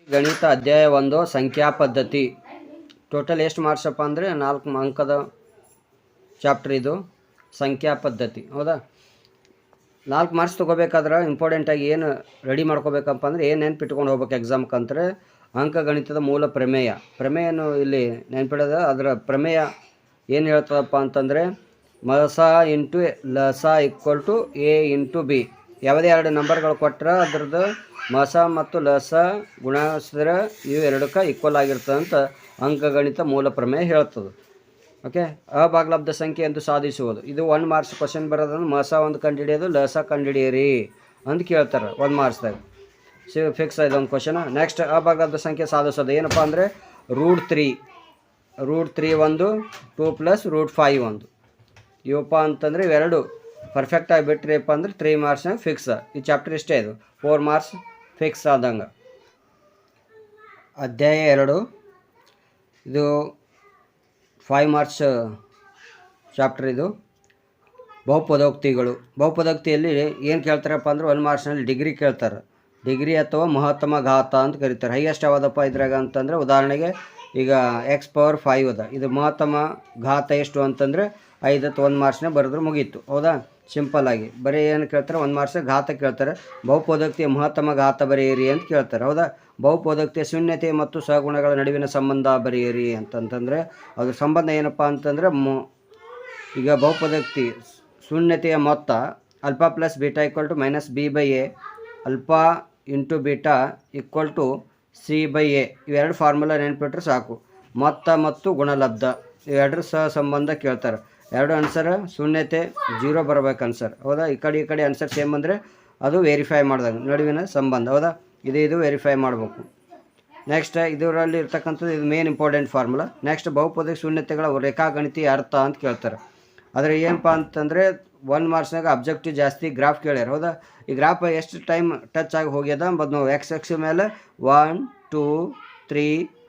ಗಣಿತ ಅಧ್ಯಾಯ 1 ಸಂಖ್ಯಾ ಪದ್ಧತಿ. ಟೋಟಲ್ ಎಷ್ಟು ಮಾರ್ಕ್ಸಪ್ಪ ಅಂದರೆ 4 ಅಂಕದ ಚಾಪ್ಟರ್ ಇದು ಸಂಖ್ಯಾ ಪದ್ಧತಿ. ಹೌದಾ, 4 ಮಾರ್ಕ್ಸ್ ತೊಗೋಬೇಕಾದ್ರೆ ಇಂಪಾರ್ಟೆಂಟಾಗಿ ಏನು ರೆಡಿ ಮಾಡ್ಕೋಬೇಕಪ್ಪ ಅಂದರೆ ಏನು ನೆನ್ಪಿಟ್ಕೊಂಡು ಹೋಗ್ಬೇಕು ಎಕ್ಸಾಮ್ಗೆ ಅಂದರೆ ಅಂಕಗಣಿತದ ಮೂಲ ಪ್ರಮೇಯನು ಇಲ್ಲಿ ನೆನ್ಪಿಡೋದು. ಅದರ ಪ್ರಮೇಯ ಏನು ಹೇಳ್ತದಪ್ಪ ಅಂತಂದರೆ ಮಸ ಇಂಟು ಲಸ equal to a into b. ಯಾವುದೇ ಎರಡು ನಂಬರ್ಗಳು ಕೊಟ್ಟರೆ ಅದ್ರದ್ದು ಮಸ ಮತ್ತು ಲಸ ಗುಣಿಸಿದ್ರೆ ಇವು ಎರಡಕ್ಕೆ ಈಕ್ವಲ್ ಆಗಿರ್ತದೆ ಅಂತ ಅಂಕಗಣಿತ ಮೂಲ ಪ್ರಮೇಯ ಹೇಳ್ತದೆ. ಓಕೆ, ಅಭಾಗಲಬ್ಧ ಸಂಖ್ಯೆ ಎಂದು ಸಾಧಿಸುವುದು. ಇದು 1 ಮಾರ್ಕ್ಸ್ ಕ್ವಶನ್ ಬರೋದಂದ್ರೆ ಮಸ ಒಂದು ಕಂಡುಹಿಡಿಯೋದು, ಲಸ ಕಂಡುಹಿಡಿಯಿರಿ ಅಂತ ಕೇಳ್ತಾರೆ 1 ಮಾರ್ಕ್ಸ್ದಾಗ. ಫಿಕ್ಸ್ ಆಯ್ತು ಒಂದು ಕ್ವಶನ್. ನೆಕ್ಸ್ಟ್ ಅಭಾಗಲಬ್ಧ ಸಂಖ್ಯೆ ಸಾಧಿಸೋದು ಏನಪ್ಪ ಅಂದರೆ ರೂಟ್ 3 ಒಂದು 2 + √5 ಒಂದು. ಇವಪ್ಪ ಅಂತಂದರೆ ಇವೆರಡು ಪರ್ಫೆಕ್ಟಾಗಿ ಬಿಟ್ರಿಪ್ಪ ಅಂದ್ರೆ 3 ಮಾರ್ಕ್ಸ್ನಾಗ ಫಿಕ್ಸ್. ಈ ಚಾಪ್ಟರ್ ಇಷ್ಟೇ, ಇದು 4 ಮಾರ್ಕ್ಸ್ ಫಿಕ್ಸ್ ಆದಂಗೆ. ಅಧ್ಯಾಯ 2 ಇದು 5 ಮಾರ್ಕ್ಸ್ ಚಾಪ್ಟರ್. ಇದು ಬಹುಪದೋಕ್ತಿಯಲ್ಲಿ ಏನು ಕೇಳ್ತಾರಪ್ಪ ಅಂದ್ರೆ 1 ಮಾರ್ಕ್ಸ್ನಲ್ಲಿ ಡಿಗ್ರಿ ಕೇಳ್ತಾರೆ. ಡಿಗ್ರಿ ಅಥವಾ ಮಹತ್ತಮ ಘಾತ ಅಂತ ಕರೀತಾರೆ. ಹೈಯೆಸ್ಟ್ ಯಾವುದಪ್ಪ ಇದ್ರಾಗ ಅಂತಂದರೆ ಉದಾಹರಣೆಗೆ ಈಗ x⁴ ಅದ. ಇದು ಮಹತ್ತಮ ಘಾತ ಎಷ್ಟು ಅಂತಂದರೆ 5 1 ಮಾರ್ಕ್ಸ್ನೇ ಬರೆದ್ರೆ ಮುಗೀತು. ಹೌದಾ, ಸಿಂಪಲ್ ಆಗಿ ಬರೀ ಏನು ಕೇಳ್ತಾರೆ 1 ಮಾರ್ಕ್ಸ್ ಘಾತ ಕೇಳ್ತಾರೆ. ಬಹುಪದೋಕ್ತಿಯ ಮಹತ್ತಮ ಘಾತ ಬರೆಯಿರಿ ಅಂತ ಕೇಳ್ತಾರೆ. ಹೌದಾ, ಬಹುಪದೋಕ್ತಿಯ ಶೂನ್ಯತೆ ಮತ್ತು ಸಹಗುಣಗಳ ನಡುವಿನ ಸಂಬಂಧ ಬರೆಯಿರಿ ಅಂತಂತಂದರೆ ಅದ್ರ ಸಂಬಂಧ ಏನಪ್ಪ ಅಂತಂದರೆ ಈಗ ಬಹುಪದೋಕ್ತಿ ಶೂನ್ಯತೆಯ ಮೊತ್ತ alpha plus beta equal to -b/a, alpha into beta equal to c/a. ಇವೆರಡು ಫಾರ್ಮುಲಾ ನೆನ್ಪಿಟ್ರೆ ಸಾಕು. ಮೊತ್ತ ಮತ್ತು ಗುಣಲಬ್ಧ ಇವೆರಡರ ಸಹ ಸಂಬಂಧ ಕೇಳ್ತಾರೆ. ಎರಡು ಆನ್ಸರ್ ಶೂನ್ಯತೆ 0 ಬರಬೇಕು ಆನ್ಸರ್. ಹೌದಾ, ಈ ಕಡೆ ಆನ್ಸರ್ ಸೇಮ್ ಬಂದರೆ ಅದು ವೆರಿಫೈ ಮಾಡಿದಾಗ ನಡುವಿನ ಸಂಬಂಧ. ಹೌದಾ, ಇದು ವೆರಿಫೈ ಮಾಡಬೇಕು. ನೆಕ್ಸ್ಟ್ ಇದರಲ್ಲಿ ಇರ್ತಕ್ಕಂಥದ್ದು ಇದು ಮೇನ್ ಇಂಪಾರ್ಟೆಂಟ್ ಫಾರ್ಮುಲಾ. ನೆಕ್ಸ್ಟ್ ಬಹುಪದೋಕ್ತಿ ಶೂನ್ಯತೆಗಳ ರೇಖಾಗಣಿತೀಯ ಅರ್ಥ ಅಂತ ಕೇಳ್ತಾರೆ. ಆದರೆ ಏನಪ್ಪ ಅಂತಂದರೆ 1 ಮಾರ್ಕ್ಸ್ನಾಗ ಅಬ್ಜೆಕ್ಟಿವ್ ಜಾಸ್ತಿ ಗ್ರಾಫ್ ಕೇಳ್ಯಾರ. ಹೌದಾ, ಈ ಗ್ರಾಫ್ ಎಷ್ಟು ಟೈಮ್ ಟಚ್ ಆಗಿ ಹೋಗ್ಯದ ಅಂಬದು ನಾವು x ಮೇಲೆ 1 2 3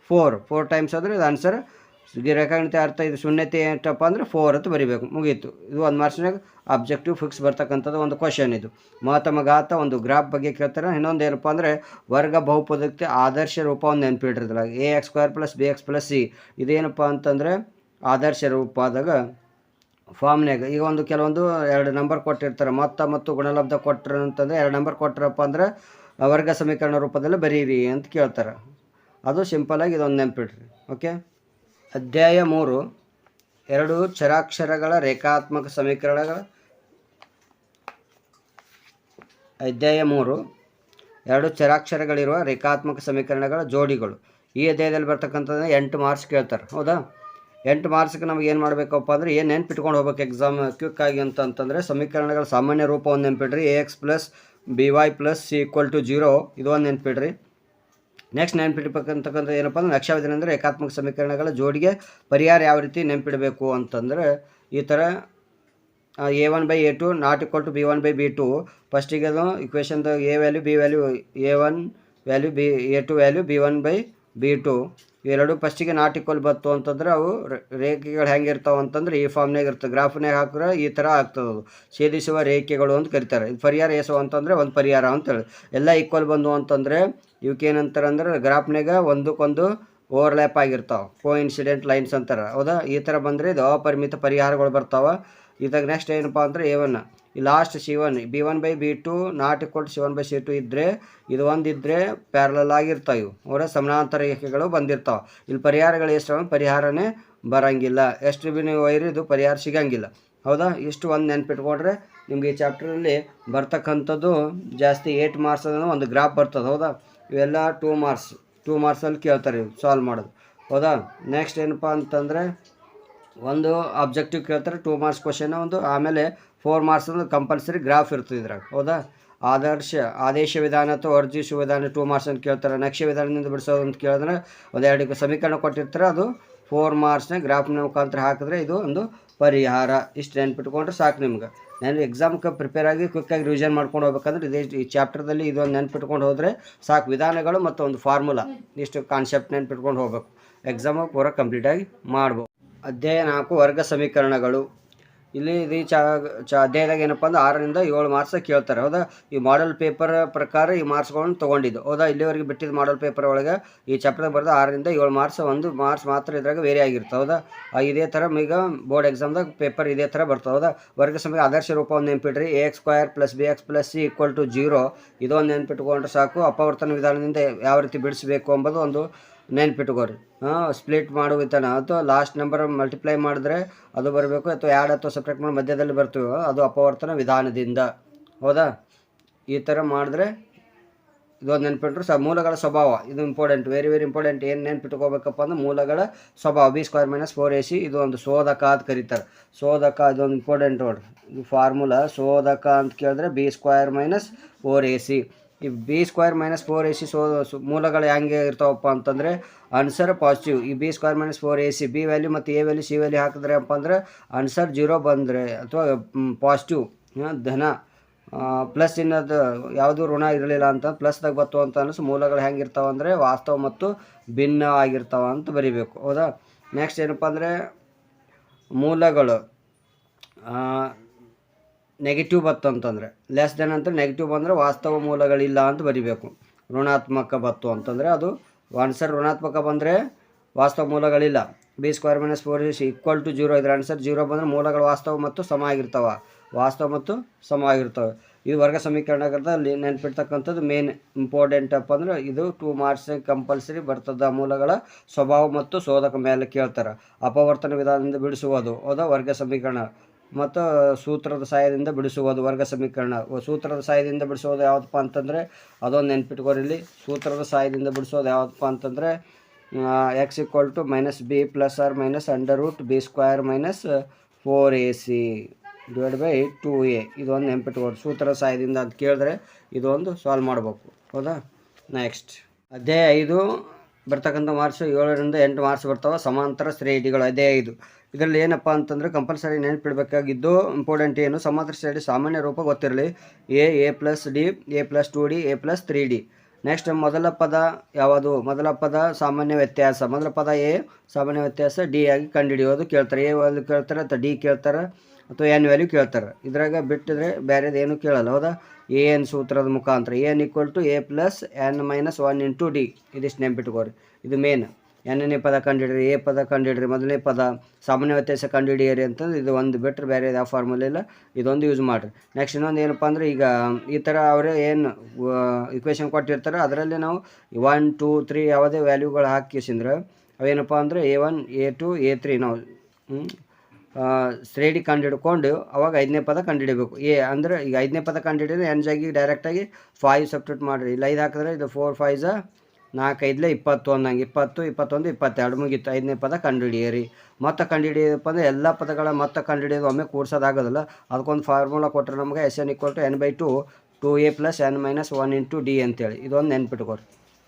4 ಟೈಮ್ಸ್ ಆದರೆ ಇದು ಆನ್ಸರ್. ರೇಖಾಗಣಿತ ಅರ್ಥ ಇದು ಶೂನ್ಯತೆ ಏನಪ್ಪ ಅಂದರೆ 4 ಅಂತ ಬರಿಬೇಕು, ಮುಗೀತು. ಇದು 1 ಮಾರ್ಕ್ಸ್ನಾಗ ಅಬ್ಜೆಕ್ಟಿವ್ ಫಿಕ್ಸ್ ಬರ್ತಕ್ಕಂಥದ್ದು ಒಂದು ಕ್ವಶನ್. ಇದು ಮಹತ್ತಮ ಘಾತ ಒಂದು ಗ್ರಾಫ್ ಬಗ್ಗೆ ಕೇಳ್ತಾರೆ. ಇನ್ನೊಂದು ಏನಪ್ಪ ಅಂದರೆ ವರ್ಗ ಬಹುಪದೋಕ್ತಿ ಆದರ್ಶ ರೂಪವನ್ನು ನೆನಪಿಟ್ಟಿರ್ತಿಲ್ಲ, ax² + bx + c. ಇದೇನಪ್ಪ ಅಂತಂದರೆ ಆದರ್ಶ ರೂಪದಾಗ ಫಾರ್ಮ್ನಾಗ ಈಗ ಒಂದು ಕೆಲವೊಂದು 2 ನಂಬರ್ ಕೊಟ್ಟಿರ್ತಾರೆ. ಮೊತ್ತ ಮತ್ತು ಗುಣಲಬ್ಧ ಕೊಟ್ಟರು ಅಂತಂದರೆ 2 ನಂಬರ್ ಕೊಟ್ಟರಪ್ಪ ಅಂದರೆ ವರ್ಗ ಸಮೀಕರಣ ರೂಪದಲ್ಲಿ ಬರೀರಿ ಅಂತ ಕೇಳ್ತಾರೆ. ಅದು ಸಿಂಪಲಾಗಿ ಇದೊಂದು ನೆನಪಿಡ್ರಿ. ಓಕೆ, ಅಧ್ಯಾಯ 3 2 ಚರಾಕ್ಷರಗಳ ರೇಖಾತ್ಮಕ ಸಮೀಕರಣಗಳ. ಅಧ್ಯಾಯ 3 2 ಚರಾಕ್ಷರಗಳಿರುವ ರೇಖಾತ್ಮಕ ಸಮೀಕರಣಗಳ ಜೋಡಿಗಳು. ಈ ಅಧ್ಯಾಯದಲ್ಲಿ ಬರ್ತಕ್ಕಂಥದ್ದು 8 ಮಾರ್ಕ್ಸ್ ಕೇಳ್ತಾರೆ. ಹೌದಾ, 8 ಮಾರ್ಕ್ಸ್ಗೆ ನಮ್ಗೆ ಏನು ಮಾಡಬೇಕಪ್ಪ ಅಂದರೆ ಏನು ನೆನ್ಪಿಟ್ಕೊಂಡು ಹೋಗ್ಬೇಕು ಎಕ್ಸಾಮ್ ಕ್ವಿಕ್ಕಾಗಿ ಅಂತಂತಂದರೆ ಸಮೀಕರಣಗಳ ಸಾಮಾನ್ಯ ರೂಪವನ್ನು ನೆನ್ಪಿಡ್ರಿ. ax + by + c = 0 ಇದು ಒಂದು ನೆನ್ಪಿಡ್ರಿ. ನೆಕ್ಸ್ಟ್ ನೆನ್ಪಿಡ್ಬೇಕಂತಕ್ಕಂಥ ಏನಪ್ಪ ಅಂದ್ರೆ ನಕ್ಷಾ ವಿಧಾನ ಅಂದರೆ ರೇಖಾತ್ಮಕ ಸಮೀಕರಣಗಳ ಜೋಡಿಗೆ ಪರಿಹಾರ ಯಾವ ರೀತಿ ನೆನ್ಪಿಡಬೇಕು ಅಂತಂದರೆ ಈ ಥರ a1/a2 ≠ b1/b2. ಫಸ್ಟಿಗೆ ಅದು ಇಕ್ವೇಷನ್ದು a value b value a1 value a2 value b1/b2 ಇವೆರಡು ಫಸ್ಟಿಗೆ ≠ ಬತ್ತು ಅಂತಂದ್ರೆ ಅವು ರೇಖೆಗಳು ಹೆಂಗಿರ್ತಾವೆ ಅಂತಂದ್ರೆ ಈ ಫಾರ್ಮ್ನಾಗ ಇರ್ತದೆ. ಗ್ರಾಫ್ನಾಗ ಹಾಕಿದ್ರೆ ಈ ಥರ ಆಗ್ತದೆ. ಅದು ಛೇದಿಸುವ ರೇಖೆಗಳು ಅಂತ ಕರೀತಾರೆ. ಇದು ಪರಿಹಾರ ಏಸು ಅಂತಂದರೆ ಒಂದು ಪರಿಹಾರ ಅಂತೇಳಿ. ಎಲ್ಲ ಈಕ್ವಲ್ ಬಂದು ಅಂತಂದರೆ ಇವಕ್ಕೇನಂತಾರೆ ಅಂದ್ರೆ ಗ್ರಾಫ್ನಾಗ ಒಂದಕ್ಕೊಂದು ಓವರ್ಲ್ಯಾಪ್ ಆಗಿರ್ತಾವೆ, ಕೋಇನ್ಸಿಡೆಂಟ್ ಲೈನ್ಸ್ ಅಂತಾರೆ. ಹೌದಾ, ಈ ಥರ ಬಂದರೆ ಇದು ಅಪರಿಮಿತ ಪರಿಹಾರಗಳು ಬರ್ತಾವೆ. ಇದಾಗ ನೆಕ್ಸ್ಟ್ ಏನಪ್ಪ ಅಂದರೆ a1 ಈ ಲಾಸ್ಟ್ c1 b1/b2 ≠ c1/c2 ಇದ್ದರೆ ಇದು ಒಂದಿದ್ದರೆ ಪ್ಯಾರಲಲ್ ಆಗಿರ್ತಾವೆ. ಇವು ಅವರ ಸಮಾನಾಂತರ ರೇಖೆಗಳು ಬಂದಿರ್ತಾವೆ. ಇಲ್ಲಿ ಪರಿಹಾರಗಳು ಎಷ್ಟು ಪರಿಹಾರನೇ ಬರೋಂಗಿಲ್ಲ, ಎಷ್ಟು ಭೀ ನೀವು ಒಯ್ರಿ ಇದು ಪರಿಹಾರ ಸಿಗೋಂಗಿಲ್ಲ. ಹೌದಾ, ಇಷ್ಟು ಒಂದು ನೆನ್ಪಿಟ್ಕೊಂಡ್ರೆ ನಿಮಗೆ ಈ ಚಾಪ್ಟ್ರಲ್ಲಿ ಬರ್ತಕ್ಕಂಥದ್ದು ಜಾಸ್ತಿ 8 ಮಾರ್ಕ್ಸ್ ಅನ್ನೋ ಒಂದು ಗ್ರಾಫ್ ಬರ್ತದೆ. ಹೌದಾ, ಇವೆಲ್ಲ 2 ಮಾರ್ಕ್ಸಲ್ಲಿ ಕೇಳ್ತಾರೆ ಇವು ಸಾಲ್ವ್ ಮಾಡೋದು. ಹೌದಾ, ನೆಕ್ಸ್ಟ್ ಏನಪ್ಪ ಅಂತಂದರೆ ಒಂದು ಆಬ್ಜೆಕ್ಟಿವ್ ಕೇಳ್ತಾರೆ 2 ಮಾರ್ಕ್ಸ್ ಕ್ವಶನ್ ಒಂದು, ಆಮೇಲೆ 4 ಮಾರ್ಕ್ಸ್ ಅಂದ್ರೆ ಕಂಪಲ್ಸರಿ ಗ್ರಾಫ್ ಇರ್ತದೆ ಇದ್ರಾಗ. ಹೌದಾ, ಆದೇಶ ವಿಧಾನ ಅಥವಾ ವರ್ಜಿಸುವ ವಿಧಾನ 2 ಮಾರ್ಕ್ಸ್ ಅಂತ ಕೇಳ್ತಾರೆ. ನಕ್ಷೆ ವಿಧಾನದಿಂದ ಬಿಡಿಸೋದು ಅಂತ ಕೇಳಿದ್ರೆ ಒಂದು 2 ಸಮೀಕರಣ ಕೊಟ್ಟಿರ್ತಾರೆ, ಅದು 4 ಮಾರ್ಕ್ಸ್ನ ಗ್ರಾಫ್ನ ಮುಖಾಂತರ ಹಾಕಿದ್ರೆ ಇದು ಒಂದು ಪರಿಹಾರ. ಇಷ್ಟು ನೆನ್ಪಿಟ್ಕೊಂಡ್ರೆ ಸಾಕು ನಿಮ್ಗೆ. ನಾನು ಎಕ್ಸಾಮ್ಗೆ ಪ್ರಿಪೇರ್ ಆಗಿ ಕ್ವಿಕ್ಕಾಗಿ ರಿವಿಷನ್ ಮಾಡ್ಕೊಂಡು ಹೋಗ್ಬೇಕಂದ್ರೆ ಈ ಚಾಪ್ಟರ್ದಲ್ಲಿ ಇದೊಂದು ನೆನ್ಪಿಟ್ಕೊಂಡು ಹೋದರೆ ಸಾಕು. ವಿಧಾನಗಳು ಮತ್ತು ಒಂದು ಫಾರ್ಮುಲಾ ಇಷ್ಟು ಕಾನ್ಸೆಪ್ಟ್ ನೆನ್ಪಿಟ್ಕೊಂಡು ಹೋಗ್ಬೇಕು, ಎಕ್ಸಾಮ್ ಪೂರ ಕಂಪ್ಲೀಟಾಗಿ ಮಾಡ್ಬೋದು. ಅಧ್ಯಾಯ 4 ವರ್ಗ ಸಮೀಕರಣಗಳು. ಇಲ್ಲಿ ಇದು ಅಧ್ಯಾಯದಾಗ ಏನಪ್ಪ ಅಂದ್ರೆ 6ರಿಂದ 7 ಮಾರ್ಕ್ಸ್ ಕೇಳ್ತಾರೆ. ಹೌದಾ, ಈ ಮಾಡೆಲ್ ಪೇಪರ್ ಪ್ರಕಾರ ಈ ಮಾರ್ಕ್ಸ್ಗಳನ್ನು ತೊಗೊಂಡಿದ್ದು. ಹೌದಾ, ಇಲ್ಲಿವರೆಗೆ ಬಿಟ್ಟಿದ್ದು ಮಾಡೆಲ್ ಪೇಪರ್ ಒಳಗೆ ಈ ಚಾಪ್ಟರ್ ಬರೆದು 6ರಿಂದ 7 ಮಾರ್ಕ್ಸ್, 1 ಮಾರ್ಕ್ಸ್ ಮಾತ್ರ ಇದ್ರಾಗ ವೇರಿ ಆಗಿರ್ತವೆ. ಹೌದಾ, ಇದೇ ಥರ ಈಗ ಬೋರ್ಡ್ ಎಕ್ಸಾಮ್ದಾಗ ಪೇಪರ್ ಇದೇ ಥರ ಬರ್ತವೆ. ಹೌದಾ, ವರ್ಗ ಸಮಯ ಆದರ್ಶ ರೂಪವನ್ನು ನೆನ್ಪಿಡ್ರಿ. AX² + BX + C = 0 ಇದೊಂದು ನೆನ್ಪಿಟ್ಕೊಂಡ್ರೆ ಸಾಕು. ಅಪವರ್ತನ ವಿಧಾನದಿಂದ ಯಾವ ರೀತಿ ಬಿಡಿಸಬೇಕು ಎಂಬುದು ಒಂದು ನೆನ್ಪಿಟ್ಕೋರಿ. ಸ್ಪ್ಲಿಟ್ ಮಾಡೋ ವಿಧಾನ ಅಥವಾ ಲಾಸ್ಟ್ ನಂಬರ್ ಮಲ್ಟಿಪ್ಲೈ ಮಾಡಿದ್ರೆ ಅದು ಬರಬೇಕು, ಅಥವಾ ಆ್ಯಡ್ ಅಥವಾ ಸಪ್ರೇಟ್ ಮಾಡಿ ಮಧ್ಯದಲ್ಲಿ ಬರ್ತೀವೋ ಅದು ಅಪವರ್ತನ ವಿಧಾನದಿಂದ. ಹೌದಾ, ಈ ಥರ ಮಾಡಿದ್ರೆ ಇದೊಂದು ನೆನ್ಪಿಟ್ರು ಮೂಲಗಳ ಸ್ವಭಾವ ಇದು ಇಂಪಾರ್ಟೆಂಟ್, ವೆರಿ ಇಂಪಾರ್ಟೆಂಟ್. ಏನು ನೆನ್ಪಿಟ್ಕೋಬೇಕಪ್ಪ ಅಂದ್ರೆ ಮೂಲಗಳ ಸ್ವಭಾವ. B² - 4AC ಇದು ಒಂದು ಶೋಧಕ ಅಂತ ಕರೀತಾರೆ. ಶೋಧಕ ಇದೊಂದು ಇಂಪಾರ್ಟೆಂಟ್ ನೋಡ್ರಿ. ಈ ಫಾರ್ಮುಲಾ ಶೋಧಕ ಅಂತ ಕೇಳಿದ್ರೆ B² - 4AC. ಈ B² - 4AC ಮೂಲಗಳು ಹೆಂಗೆ ಇರ್ತಾವಪ್ಪ ಅಂತಂದರೆ ಆನ್ಸರ್ ಪಾಸಿಟಿವ್. ಈ B² - 4AC ಬಿ ವ್ಯಾಲ್ಯೂ ಮತ್ತು ಎ ವ್ಯಾಲ್ಯೂ ಸಿ ವ್ಯಾಲ್ಯೂ ಹಾಕಿದ್ರೆ ಅಪ್ಪ ಅಂದ್ರೆ ಆನ್ಸರ್ 0 ಬಂದರೆ ಅಥವಾ ಪಾಸಿಟಿವ್ ಧನ, ಪ್ಲಸ್ ಇನ್ನದು ಯಾವುದು ಋಣ ಇರಲಿಲ್ಲ ಅಂತ ಪ್ಲಸ್ದಾಗ ಬತ್ತು ಅಂತ ಅನ್ನಿಸು. ಮೂಲಗಳು ಹೆಂಗಿರ್ತಾವೆ ಅಂದರೆ ವಾಸ್ತವ ಮತ್ತು ಭಿನ್ನ ಆಗಿರ್ತಾವ ಅಂತ ಬರಿಬೇಕು. ಹೌದಾ, ನೆಕ್ಸ್ಟ್ ಏನಪ್ಪ ಅಂದರೆ ಮೂಲಗಳು ನೆಗೆಟಿವ್ ಬತ್ತು ಅಂತಂದರೆ ಲೆಸ್ ದೆನ್ ಅಂತ ನೆಗೆಟಿವ್ ಬಂದರೆ ವಾಸ್ತವ ಮೂಲಗಳಿಲ್ಲ ಅಂತ ಬರಿಬೇಕು. ಋಣಾತ್ಮಕ ಬತ್ತು ಅಂತಂದರೆ ಅದು ಆನ್ಸರ್ ಋಣಾತ್ಮಕ ಬಂದರೆ ವಾಸ್ತವ ಮೂಲಗಳಿಲ್ಲ. B² - 4AC = 0 ಇದರ ಆನ್ಸರ್ 0 ಬಂದರೆ ಮೂಲಗಳು ವಾಸ್ತವ ಮತ್ತು ಸಮ ಆಗಿರ್ತಾವೆ. ವಾಸ್ತವ ಮತ್ತು ಸಮ ಆಗಿರ್ತವೆ. ಇದು ವರ್ಗ ಸಮೀಕರಣದಲ್ಲಿ ನೆನ್ಪಿಡ್ತಕ್ಕಂಥದ್ದು ಮೇನ್ ಇಂಪಾರ್ಟೆಂಟ್ ಅಪ್ಪ ಅಂದ್ರೆ ಇದು 2 ಮಾರ್ಕ್ಸ್ ಕಂಪಲ್ಸರಿ ಬರ್ತದೆ. ಮೂಲಗಳ ಸ್ವಭಾವ ಮತ್ತು ಶೋಧಕ ಮೇಲೆ ಕೇಳ್ತಾರೆ. ಅಪವರ್ತನ ವಿಧಾನದಿಂದ ಬಿಡಿಸುವುದು. ಹೌದಾ, ವರ್ಗ ಸಮೀಕರಣ ಮತ್ತು ಸೂತ್ರದ ಸಹಾಯದಿಂದ ಬಿಡಿಸುವುದು. ವರ್ಗ ಸಮೀಕರಣ ಸೂತ್ರದ ಸಹಾಯದಿಂದ ಬಿಡಿಸೋದು ಯಾವುದಪ್ಪ ಅಂತಂದರೆ ಅದೊಂದು ನೆನ್ಪಿಟ್ಕೋರಿ. ಇಲ್ಲಿ ಸೂತ್ರದ ಸಹಾಯದಿಂದ ಬಿಡಿಸೋದು ಯಾವುದಪ್ಪ ಅಂತಂದರೆ X = -b ± √B² - 4AC / 2a ಇದೊಂದು ನೆನ್ಪಿಟ್ಕೋರಿ. ಸೂತ್ರದ ಸಹಾಯದಿಂದ ಅಂತ ಕೇಳಿದ್ರೆ ಇದೊಂದು ಸಾಲ್ವ್ ಮಾಡಬೇಕು. ಹೌದಾ, ನೆಕ್ಸ್ಟ್ ಅಧ್ಯಾಯ 5 ಬರ್ತಕ್ಕಂಥ ಮಾರ್ಕ್ಸ್ 7ರಿಂದ 8 ಮಾರ್ಕ್ಸ್ ಬರ್ತಾವೆ. ಸಮಾಂತರ ಶ್ರೇಣಿಗಳು ಅಧ್ಯಾಯ 5. ಇದರಲ್ಲಿ ಏನಪ್ಪ ಅಂತಂದರೆ ಕಂಪಲ್ಸರಿ ನೆನ್ಪಿಡಬೇಕಾಗಿದ್ದು ಇಂಪಾರ್ಟೆಂಟ್ ಏನು, ಸಮಾಂತರ ಶ್ರೇಣಿ ಸಾಮಾನ್ಯ ರೂಪ ಗೊತ್ತಿರಲಿ. A + D, A + 2D, A + 3D. Next ಮೊದಲ ಪದ ಯಾವುದು? ಮೊದಲ ಪದ ಸಾಮಾನ್ಯ ವ್ಯತ್ಯಾಸ. ಮೊದಲ ಪದ ಎ ಸಾಮಾನ್ಯ ವ್ಯತ್ಯಾಸ ಡಿ ಆಗಿ ಕಂಡುಹಿಡಿಯೋದು ಕೇಳ್ತಾರೆ. ಎ ವ್ಯಾಲ್ಯೂ ಕೇಳ್ತಾರೆ ಅಥವಾ ಡಿ ಕೇಳ್ತಾರೆ ಅಥವಾ ಎನ್ ವ್ಯಾಲ್ಯೂ ಕೇಳ್ತಾರೆ. ಇದ್ರಾಗ ಬಿಟ್ಟಿದ್ರೆ ಬೇರೆದು ಏನು ಕೇಳಲ್ಲ. ಹೌದಾ, ಎನ್ ಸೂತ್ರದ ಮುಖಾಂತರ n = A + n - 1 × D ಇದಿಷ್ಟು ನೆನ್ಪಿಟ್ಕೋರಿ. ಇದು ಮೇನ್. ಎನ್ನೇ ಪದ ಕಂಡುಹಿಡ್ರಿ, ಎ ಪದ ಕಂಡುಹಿಡ್ರಿ, ಮೊದಲನೇ ಪದ ಸಾಮಾನ್ಯ ವ್ಯತ್ಯಾಸ ಕಂಡುಹಿಡಿಯಿರಿ ಅಂತಂದ್ರೆ ಇದು ಒಂದು ಬಿಟ್ಟರೆ ಬೇರೆ ಯಾವ ಫಾರ್ಮುಲಾ ಇಲ್ಲ, ಇದೊಂದು ಯೂಸ್ ಮಾಡಿರಿ. ನೆಕ್ಸ್ಟ್ ಇನ್ನೊಂದು ಏನಪ್ಪ ಅಂದರೆ ಈಗ ಈ ಥರ ಅವರೇ ಏನು ಇಕ್ವೇಷನ್ ಕೊಟ್ಟಿರ್ತಾರೆ ಅದರಲ್ಲಿ ನಾವು 1 2 3 ಯಾವುದೇ ವ್ಯಾಲ್ಯೂಗಳು ಹಾಕಿಸಿದ್ರೆ ಅವೇನಪ್ಪ ಅಂದರೆ A1 A2 A3 ನಾವು ಶ್ರೇಣಿ ಕಂಡುಹಿಡ್ಕೊಂಡು ಅವಾಗ 5ನೇ ಪದ ಕಂಡುಹಿಡಬೇಕು. ಎ ಅಂದರೆ ಈಗ 5ನೇ ಪದ ಕಂಡುಹಿಡಿದ್ರೆ ಎನ್ ಜಾಗಿ ಡೈರೆಕ್ಟಾಗಿ 5 ಸಬ್ಸ್ಟಿಟ್ಯೂಟ್ ಮಾಡಿರಿ. ಇಲ್ಲ 5 ಹಾಕಿದ್ರೆ ಇದು 4 5 4 5 21 ಹಂಗೆ 20 21 22 ಮುಗೀತು. 5ನೇ ಪದ ಕಂಡುಹಿಡಿಯಿರಿ. ಮೊತ್ತ ಕಂಡುಹಿಡಿಯಪ್ಪ ಅಂದರೆ ಎಲ್ಲ ಪದಗಳ ಮೊತ್ತ ಕಂಡುಹಿಡಿಯೋದು ಒಮ್ಮೆ ಕೂಡ್ಸೋದಾಗೋದಿಲ್ಲ. ಅದಕ್ಕೊಂದು ಫಾರ್ಮುಲಾ ಕೊಟ್ಟರೆ ನಮಗೆ SN = n/2 2a + n - 1 × D ಅಂತೇಳಿ ಇದೊಂದು ನೆನ್ಪಿಟ್ಕೋರಿ.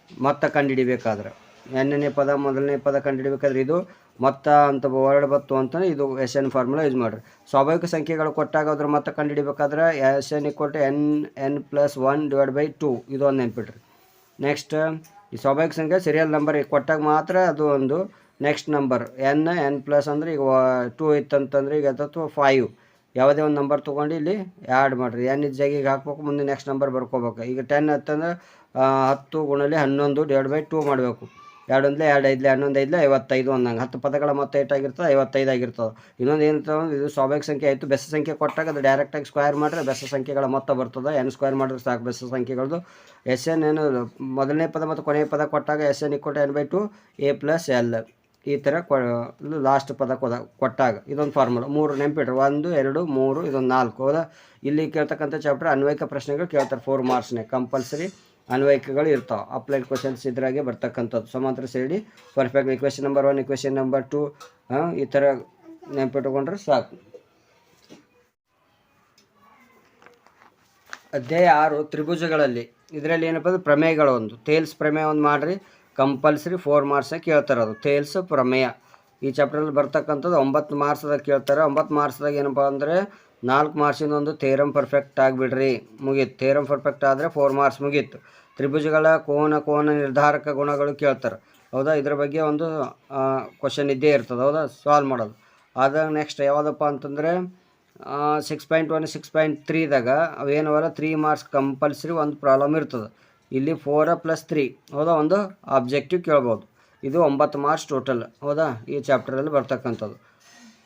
ಮೊತ್ತ ಕಂಡುಹಿಡಿಬೇಕಾದ್ರೆ ಎನ್ನೇ ಪದ ಮೊದಲನೇ ಪದ ಕಂಡುಹಿಡಿಬೇಕಾದ್ರೆ ಇದು ಮೊತ್ತ ಅಂತ ವರ್ಡ್ ಬತ್ತು ಅಂತಂದರೆ ಇದು SN ಫಾರ್ಮುಲಾ ಯೂಸ್ ಮಾಡಿರಿ. ಸ್ವಾಭಾವಿಕ ಸಂಖ್ಯೆಗಳು ಕೊಟ್ಟಾಗ ಅದ್ರ ಮೊತ್ತ ಕಂಡುಹಿಡಿಬೇಕಾದ್ರೆ SN = n + 1 / 2 ಇದೊಂದು ನೆನ್ಪಿಟ್ರಿ. ನೆಕ್ಸ್ಟ್ ಈ ಸ್ವಾಭಾವಿಕ ಸಂಖ್ಯೆ ಸರಿಯಾದ ನಂಬರ್ ಕೊಟ್ಟಾಗ ಮಾತ್ರ ಅದು ಒಂದು ನೆಕ್ಸ್ಟ್ ನಂಬರ್ n ಪ್ಲಸ್ ಅಂದರೆ ಈಗ 2 ಇತ್ತಂತಂದರೆ ಈಗ ಅಥವಾ 5 ಯಾವುದೇ ಒಂದು ನಂಬರ್ ತೊಗೊಂಡು ಇಲ್ಲಿ ಆ್ಯಡ್ ಮಾಡಿರಿ. n ಇದ್ದ ಜಾಗಿಗೆ ಹಾಕ್ಬೇಕು, ಮುಂದೆ ನೆಕ್ಸ್ಟ್ ನಂಬರ್ ಬರ್ಕೋಬೇಕು. ಈಗ 10 ಅಂತಂದ್ರೆ 10 × 11 / 2 ಮಾಡಬೇಕು. 2 1 2 5 11 5 55 ಅಂದಂಗೆ 10 ಪದಗಳ ಮೊತ್ತ ಏಟಾಗಿರ್ತದೆ 55 ಆಗಿರ್ತದೆ. ಇನ್ನೊಂದು ಏನಿರ್ತದೆ ಇದು ಸ್ವಾಭಾವಿಕ ಸಂಖ್ಯೆ ಆಯಿತು. ಬೆಸ ಸಂಖ್ಯೆ ಕೊಟ್ಟಾಗ ಅದು ಡೈರೆಕ್ಟಾಗಿ ಸ್ಕ್ವೇರ್ ಮಾಡಿದ್ರೆ ಬೆಸ ಸಂಖ್ಯೆಗಳ ಮೊತ್ತ ಬರ್ತದೆ. n² ಮಾಡಿದ್ರೆ ಸಾಕು ಬೆಸ ಸಂಖ್ಯೆಗಳದ್ದು. SN ಏನು ಮೊದಲನೇ ಪದ ಮತ್ತು ಕೊನೆಯ ಪದ ಕೊಟ್ಟಾಗ SN = n/2 A + L ಈ ಥರ ಲಾಸ್ಟ್ ಪದ ಕೊಟ್ಟಾಗ ಇದೊಂದು ಫಾರ್ಮುಲಾ 3 ನೆನ್ಪಿಟ್ರಿ. 1 2 3 ಇದೊಂದು 4. ಹೌದಾ, ಇಲ್ಲಿ ಕೇಳ್ತಕ್ಕಂಥ ಚಾಪ್ಟರ್ ಅನ್ವಯಿಕ ಪ್ರಶ್ನೆಗಳು ಕೇಳ್ತಾರೆ. 4 ಮಾರ್ಕ್ಸ್ನೇ ಕಂಪಲ್ಸರಿ ಅನ್ವಯಿಕಗಳು ಇರ್ತಾವೆ. ಅಪ್ಲೈಡ್ ಕ್ವಶನ್ಸ್ ಇದ್ರಾಗೆ ಬರ್ತಕ್ಕಂಥದ್ದು. ಸಮಾಂತರ ಶ್ರೇಣಿ perfect equation number 1 equation number 2 ಈ ಥರ ನೆನ್ಪಿಟ್ಕೊಂಡ್ರೆ ಸಾಕು. ಅಧ್ಯಾಯ 6 ತ್ರಿಭುಜಗಳಲ್ಲಿ. ಇದರಲ್ಲಿ ಏನಪ್ಪ ಅಂದ್ರೆ ಪ್ರಮೇಯಗಳು ಒಂದು ಥೇಲ್ಸ್ ಪ್ರಮೇಯ ಒಂದು ಮಾಡಿರಿ. ಕಂಪಲ್ಸರಿ 4 ಮಾರ್ಕ್ಸ್ನಾಗ ಕೇಳ್ತಾರೆ. ಅದು ಥೇಲ್ಸ್ ಪ್ರಮೇಯ ಈ ಚಾಪ್ಟ್ರಲ್ಲಿ ಬರ್ತಕ್ಕಂಥದ್ದು 9 ಮಾರ್ಕ್ಸ್ದಾಗ ಕೇಳ್ತಾರೆ. 9 ಮಾರ್ಕ್ಸ್ದಾಗ ಏನಪ್ಪ ಅಂದರೆ 4 ಮಾರ್ಕ್ಸಿಂದ ಒಂದು ಥೇರಮ್ ಪರ್ಫೆಕ್ಟ್ ಆಗಿಬಿಡ್ರಿ, ಮುಗೀತು. ಥೇರಮ್ ಪರ್ಫೆಕ್ಟ್ ಆದರೆ 4 ಮಾರ್ಕ್ಸ್ ಮುಗೀತು. ತ್ರಿಭುಜಗಳ ಕೋನ ನಿರ್ಧಾರಕ ಗುಣಗಳು ಕೇಳ್ತಾರೆ. ಹೌದಾ, ಇದ್ರ ಬಗ್ಗೆ ಒಂದು ಕ್ವಶನ್ ಇದ್ದೇ ಇರ್ತದೆ. ಹೌದಾ, ಸಾಲ್ವ್ ಮಾಡೋದು. ಆದಾಗ ನೆಕ್ಸ್ಟ್ ಯಾವುದಪ್ಪ ಅಂತಂದರೆ 6.1 6.3ದಾಗ ಅವೇನವಲ್ಲ 3 ಮಾರ್ಕ್ಸ್ ಕಂಪಲ್ಸರಿ ಒಂದು ಪ್ರಾಬ್ಲಮ್ ಇರ್ತದೆ. ಇಲ್ಲಿ 4+3 ಹೌದಾ, ಒಂದು ಆಬ್ಜೆಕ್ಟಿವ್ ಕೇಳ್ಬೋದು. ಇದು 9 ಮಾರ್ಕ್ಸ್ ಟೋಟಲ್ ಹೌದಾ ಈ ಚಾಪ್ಟರಲ್ಲಿ ಬರ್ತಕ್ಕಂಥದ್ದು.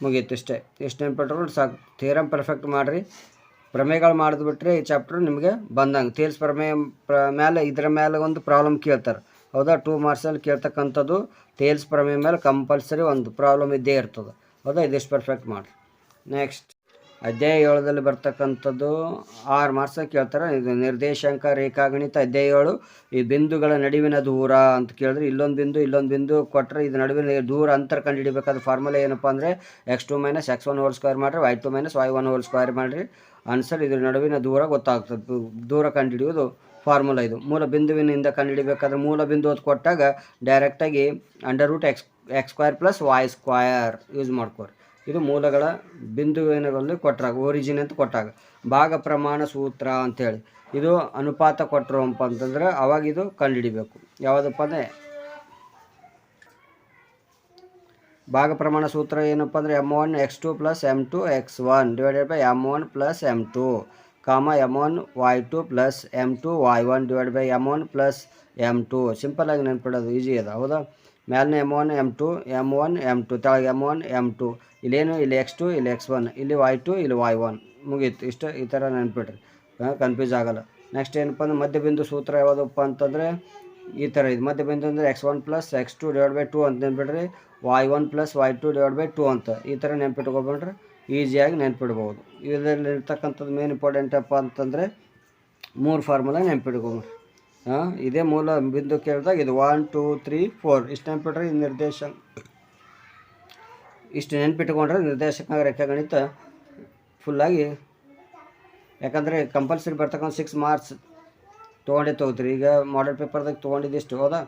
ಮುಗೀತು ಇಷ್ಟೇ. ಎಷ್ಟು ನೆನ್ಪಿಟ್ಕೊಂಡು ಸಾಕು. ಥಿಯರಮ್ ಪರ್ಫೆಕ್ಟ್ ಮಾಡಿರಿ, ಪ್ರಮೇಯಗಳು ಮಾಡಿದ್ಬಿಟ್ರೆ ಈ ಚಾಪ್ಟರ್ ನಿಮಗೆ ಬಂದಂಗೆ. ಥೇಲ್ಸ್ ಪ್ರಮೇಯ ಮೇಲೆ ಇದರ ಮೇಲೆ ಒಂದು ಪ್ರಾಬ್ಲಮ್ ಕೇಳ್ತಾರೆ ಹೌದಾ. 2 ಮಾರ್ಕ್ಸಲ್ಲಿ ಕೇಳ್ತಕ್ಕಂಥದ್ದು ಥೇಲ್ಸ್ ಪ್ರಮೇಯ ಮೇಲೆ ಕಂಪಲ್ಸರಿ ಒಂದು ಪ್ರಾಬ್ಲಮ್ ಇದ್ದೇ ಇರ್ತದೆ ಹೌದಾ. ಇದಿಷ್ಟು ಪರ್ಫೆಕ್ಟ್ ಮಾಡಿರಿ. ನೆಕ್ಸ್ಟ್ ಅಧ್ಯಾಯ 7ದಲ್ಲಿ ಬರ್ತಕ್ಕಂಥದ್ದು 6 ಮಾರ್ಕ್ಸಾಗಿ ಕೇಳ್ತಾರೆ. ಇದು ನಿರ್ದೇಶಾಂಕ ರೇಖಾಗಣಿತ ಅಧ್ಯಾಯ 7. ಈ ಬಿಂದುಗಳ ನಡುವಿನ ದೂರ ಅಂತ ಕೇಳಿದ್ರೆ ಇಲ್ಲೊಂದು ಬಿಂದು ಕೊಟ್ಟರೆ ಇದು ನಡುವಿನ ದೂರ ಅಂತರ ಕಂಡುಹಿಡಿಬೇಕಾದ ಫಾರ್ಮುಲಾ ಏನಪ್ಪ ಅಂದರೆ x2 - x1 ಹೋಲ್ ಸ್ಕ್ವೇರ್ ಮಾಡಿರಿ, y2 - y1 ಹೋಲ್ ಸ್ಕ್ವೇರ್ ಮಾಡಿರಿ. ಆನ್ಸರ್ ಇದ್ರ ನಡುವಿನ ದೂರ ಗೊತ್ತಾಗ್ತದೆ. ದೂರ ಕಂಡುಹಿಡಿಯೋದು ಫಾರ್ಮುಲಾ ಇದು. ಮೂಲ ಬಿಂದುವಿನಿಂದ ಕಂಡುಹಿಡಿಬೇಕಾದ್ರೆ ಮೂಲ ಬಿಂದು ಅಂತ ಕೊಟ್ಟಾಗ ಡೈರೆಕ್ಟಾಗಿ √x² + y² ಯೂಸ್ ಮಾಡ್ಕೋರಿ. ಇದು ಮೂಲಗಳ ಬಿಂದುವಿನಲ್ಲಿ ಕೊಟ್ಟಾಗ ಒರಿಜಿನ್ ಅಂತ ಕೊಟ್ಟಾಗ. ಭಾಗ ಪ್ರಮಾಣ ಸೂತ್ರ ಅಂಥೇಳಿ ಇದು ಅನುಪಾತ ಕೊಟ್ಟರು ಅಂತಂದ್ರೆ ಅವಾಗ ಇದು ಕಂಡುಹಿಡಿಬೇಕು. ಯಾವುದಪ್ಪ ಅಂದರೆ ಭಾಗ ಪ್ರಮಾಣ ಸೂತ್ರ ಏನಪ್ಪ ಅಂದರೆ m1 x2 + m2 x1 / m1 + m2, m1 y2 + m2 y1 / m1 + m2. ಸಿಂಪಲ್ಲಾಗಿ ನೆನ್ಪಿಡೋದು ಈಸಿ ಅದ ಹೌದಾ. ಮ್ಯಾಲಿನ m1 m2 m1 m2 ಕೆಳಗೆ m1 m2. ಇಲ್ಲೇನು ಇಲ್ಲಿ x2 ಇಲ್ಲಿ x1 ಇಲ್ಲಿ y2 ಇಲ್ಲಿ y1 ಮುಗೀತು. ಇಷ್ಟು ಈ ಥರ ನೆನ್ಪಿಡ್ರಿ, ಕನ್ಫ್ಯೂಸ್ ಆಗಲ್ಲ. ನೆಕ್ಸ್ಟ್ ಏನಪ್ಪ ಅಂದ್ರೆ ಮಧ್ಯಬಿಂದು ಸೂತ್ರ ಯಾವುದಪ್ಪ ಅಂತಂದರೆ ಈ ಥರ ಇದು. ಮಧ್ಯಬಿಂದು ಅಂದರೆ x1 + x2 / 2 ಅಂತ ನೆನ್ಪಿಡ್ರಿ, y1 + y2 / 2 ಅಂತ ಈ ಥರ ನೆನ್ಪಿಟ್ಕೊಬಿಟ್ರೆ ಈಸಿಯಾಗಿ ನೆನ್ಪಿಡ್ಬೋದು. ಇದರಲ್ಲಿರ್ತಕ್ಕಂಥದ್ದು ಮೇನ್ ಇಂಪಾರ್ಟೆಂಟ್ ಅಪ್ಪ ಅಂತಂದರೆ 3 ಫಾರ್ಮುಲಾ ನೆನ್ಪಿಟ್ಕೊಂಬಿಡ್ರಿ. ಇದೇ ಮೂಲ ಬಿಂದು ಕೇಳಿದಾಗ ಇದು 1 2 3 4 ಇಷ್ಟು ನೆನ್ಪಿಟ್ರೆ ಇಷ್ಟು ನೆನ್ಪಿಟ್ಕೊಂಡ್ರೆ ನಿರ್ದೇಶಾಂಕ ರೇಖಾಗಣಿತ ಫುಲ್ಲಾಗಿ. ಯಾಕಂದರೆ ಕಂಪಲ್ಸರಿ ಬರ್ತಕ್ಕಂಥ 6 ಮಾರ್ಕ್ಸ್ ತೊಗೊಂಡಿರ್ತೀರಿ. ಈಗ ಮಾಡೆಲ್ ಪೇಪರ್ದಾಗ ತೊಗೊಂಡಿದ್ದಿಷ್ಟು ಹೌದಾ.